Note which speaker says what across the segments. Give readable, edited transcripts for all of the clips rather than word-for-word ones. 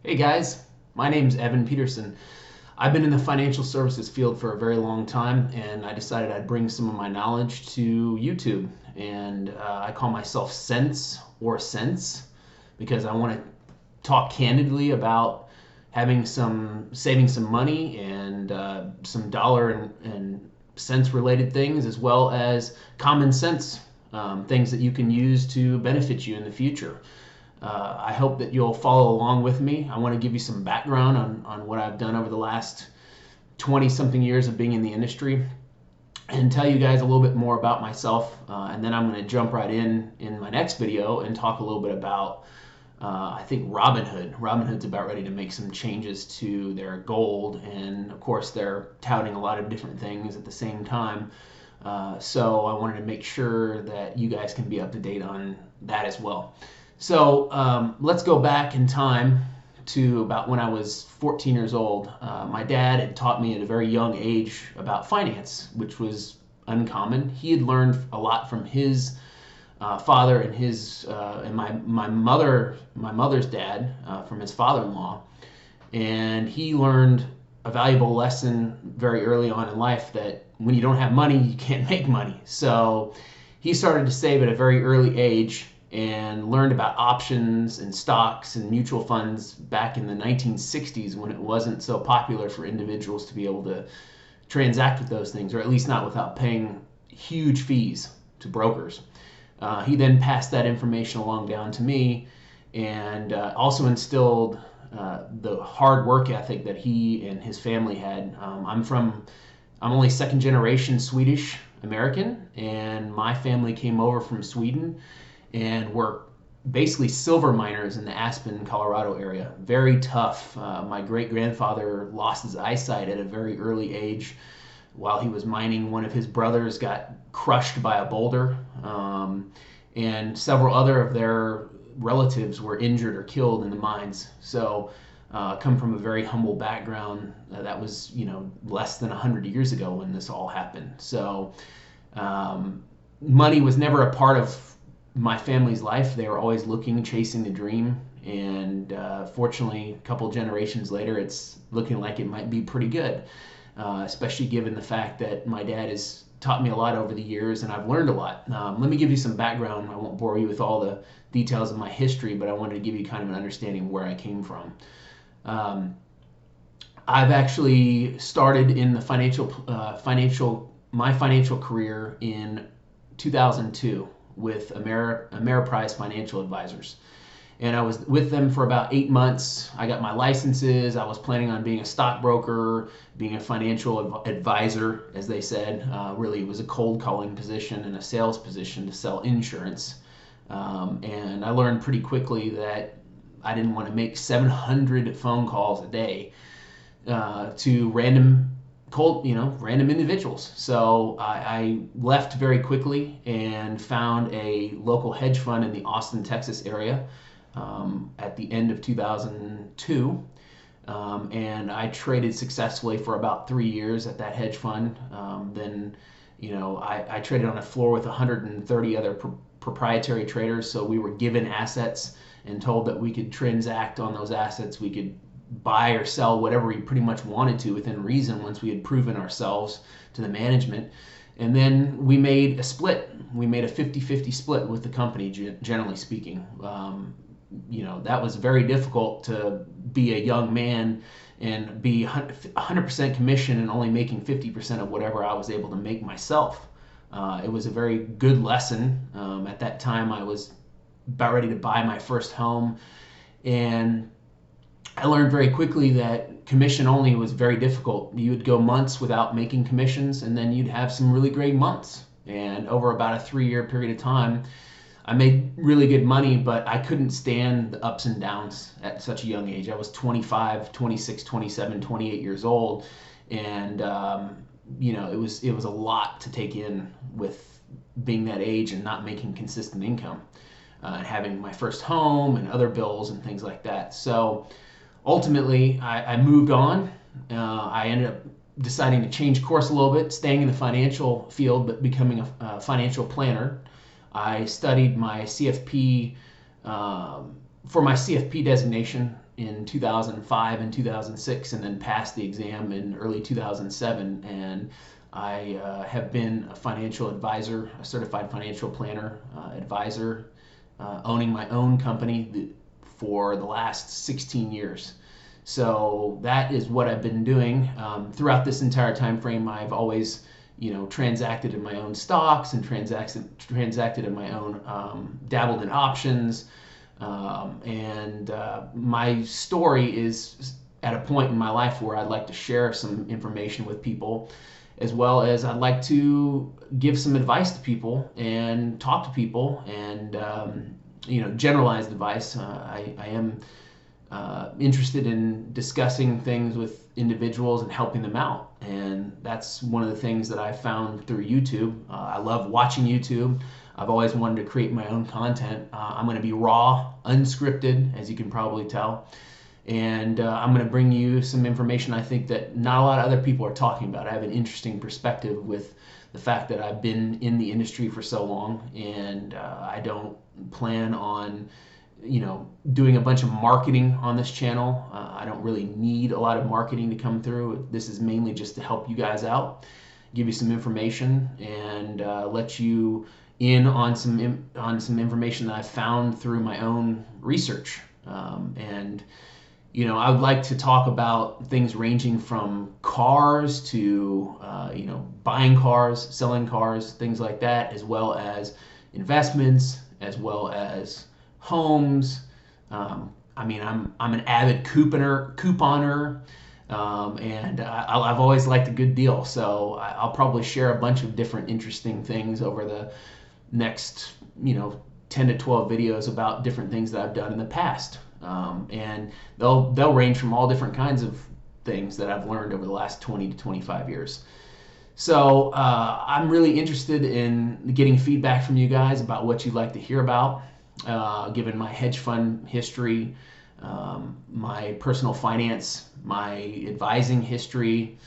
Speaker 1: Hey guys, my name's Evan Peterson. I've been in the financial services field for a very long time, and I decided I'd bring some of my knowledge to YouTube. And I call myself Sense because I want to talk candidly about saving some money and some dollar and cents related things, as well as common sense things that you can use to benefit you in the future. I hope that you'll follow along with me. I want to give you some background on what I've done over the last 20 something years of being in the industry and tell you guys a little bit more about myself. And then I'm going to jump right in my next video and talk a little bit about, I think, Robinhood. Robinhood's about ready to make some changes to their gold. And of course, they're touting a lot of different things at the same time. So I wanted to make sure that you guys can be up to date on that as well. So let's go back in time to about when I was 14 years old. My dad had taught me at a very young age about finance, which was uncommon. He had learned a lot from his father and my mother's dad from his father-in-law, and he learned a valuable lesson very early on in life that when you don't have money, you can't make money. So he started to save at a very early age and learned about options and stocks and mutual funds back in the 1960s when it wasn't so popular for individuals to be able to transact with those things, or at least not without paying huge fees to brokers. He then passed that information along down to me and also instilled the hard work ethic that he and his family had. I'm only second generation Swedish American, and my family came over from Sweden and were basically silver miners in the Aspen, Colorado area. Very tough. My great-grandfather lost his eyesight at a very early age while he was mining. One of his brothers got crushed by a boulder, and several other of their relatives were injured or killed in the mines. So come from a very humble background. That was, less than 100 years ago when this all happened. So money was never a part of my family's life. They were always looking, chasing the dream, and fortunately, a couple generations later, it's looking like it might be pretty good, especially given the fact that my dad has taught me a lot over the years, and I've learned a lot. Let me give you some background. I won't bore you with all the details of my history, but I wanted to give you kind of an understanding of where I came from. I've actually started in the my financial career in 2002 with Ameriprise Financial Advisors. And I was with them for about 8 months. I got my licenses. I was planning on being a stockbroker, being a financial advisor, as they said. Really, it was a cold calling position and a sales position to sell insurance. And I learned pretty quickly that I didn't want to make 700 phone calls a day to random individuals. So I left very quickly and found a local hedge fund in the Austin, Texas area at the end of 2002. And I traded successfully for about 3 years at that hedge fund. Then, I traded on a floor with 130 other proprietary traders. So we were given assets and told that we could transact on those assets. We could buy or sell whatever we pretty much wanted to within reason once we had proven ourselves to the management. And then we made a split. We made a 50-50 split with the company, generally speaking. That was very difficult to be a young man and be 100% commission and only making 50% of whatever I was able to make myself. It was a very good lesson. At that time, I was about ready to buy my first home, and I learned very quickly that commission only was very difficult. You would go months without making commissions, and then you'd have some really great months. And over about a 3-year period of time, I made really good money, but I couldn't stand the ups and downs at such a young age. I was 25, 26, 27, 28 years old, and it was a lot to take in with being that age and not making consistent income, and having my first home and other bills and things like that. So ultimately, I moved on. I ended up deciding to change course a little bit, staying in the financial field, but becoming a financial planner. I studied my CFP for my CFP designation in 2005 and 2006, and then passed the exam in early 2007. And I have been a financial advisor, a certified financial planner, advisor, owning my own company for the last 16 years. So that is what I've been doing throughout this entire time frame. I've always, transacted in my own stocks and transacted in my own, dabbled in options. My story is at a point in my life where I'd like to share some information with people, as well as I'd like to give some advice to people and talk to people, and generalized advice. I am interested in discussing things with individuals and helping them out, and that's one of the things that I found through YouTube. I love watching YouTube. I've always wanted to create my own content. I'm going to be raw, unscripted, as you can probably tell, and I'm going to bring you some information I think that not a lot of other people are talking about. I have an interesting perspective with the fact that I've been in the industry for so long, and I don't plan on doing a bunch of marketing on this channel. I don't really need a lot of marketing to come through. This is mainly just to help you guys out, give you some information, and let you in on some information that I've found through my own research. I would like to talk about things ranging from cars to buying cars, selling cars, things like that, as well as investments, as well as homes. I'm an avid couponer, and I've always liked a good deal. So I'll probably share a bunch of different interesting things over the next 10 to 12 videos about different things that I've done in the past, and they'll range from all different kinds of things that I've learned over the last 20 to 25 years. So I'm really interested in getting feedback from you guys about what you'd like to hear about. Given my hedge fund history, my personal finance, my advising history,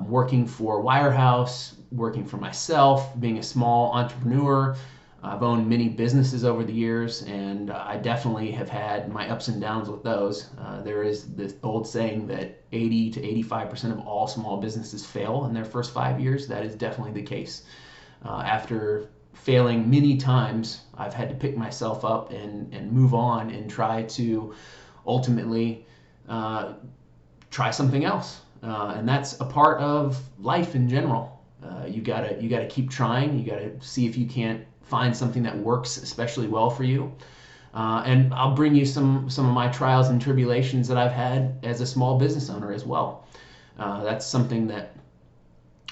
Speaker 1: working for Wirehouse, working for myself, being a small entrepreneur. I've owned many businesses over the years, and I definitely have had my ups and downs with those. There is this old saying that 80 to 85% of all small businesses fail in their first 5 years. That is definitely the case. After failing many times, I've had to pick myself up and move on and try to ultimately try something else. And that's a part of life in general. You gotta keep trying. You gotta see if you can't find something that works especially well for you. And I'll bring you some of my trials and tribulations that I've had as a small business owner as well. That's something that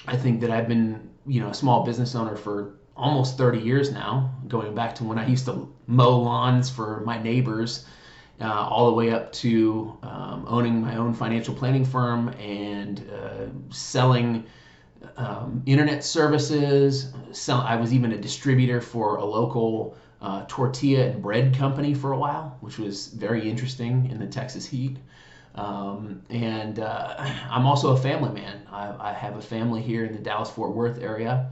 Speaker 1: I think that I've been a small business owner for almost 30 years now, going back to when I used to mow lawns for my neighbors, all the way up to owning my own financial planning firm and selling internet services. I was even a distributor for a local tortilla and bread company for a while, which was very interesting in the Texas heat. I'm also a family man. I have a family here in the Dallas-Fort Worth area.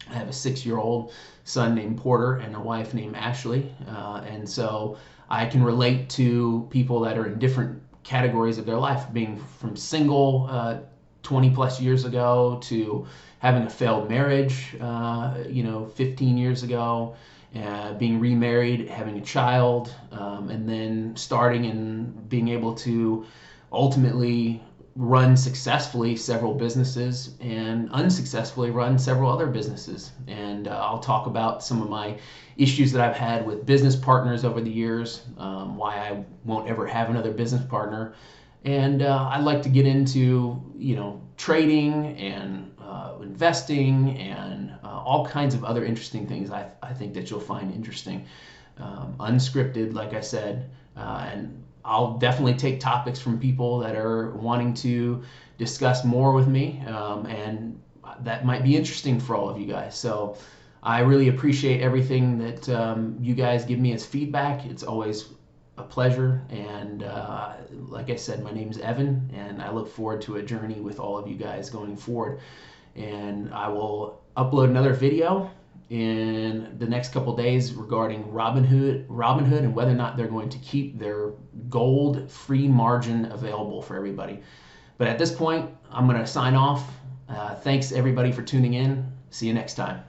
Speaker 1: I have a 6-year-old son named Porter and a wife named Ashley. And so I can relate to people that are in different categories of their life, being from single 20 plus years ago to having a failed marriage 15 years ago, being remarried, having a child, and then starting and being able to ultimately run successfully several businesses and unsuccessfully run several other businesses. And I'll talk about some of my issues that I've had with business partners over the years, why I won't ever have another business partner. And I'd like to get into, trading and investing and all kinds of other interesting things I think that you'll find interesting. Unscripted, like I said, and I'll definitely take topics from people that are wanting to discuss more with me, and that might be interesting for all of you guys. So I really appreciate everything that you guys give me as feedback. It's always a pleasure. And like I said, my name's Evan, and I look forward to a journey with all of you guys going forward. And I will upload another video in the next couple days regarding Robinhood and whether or not they're going to keep their gold free margin available for everybody. But at this point, I'm going to sign off. Thanks everybody for tuning in. See you next time.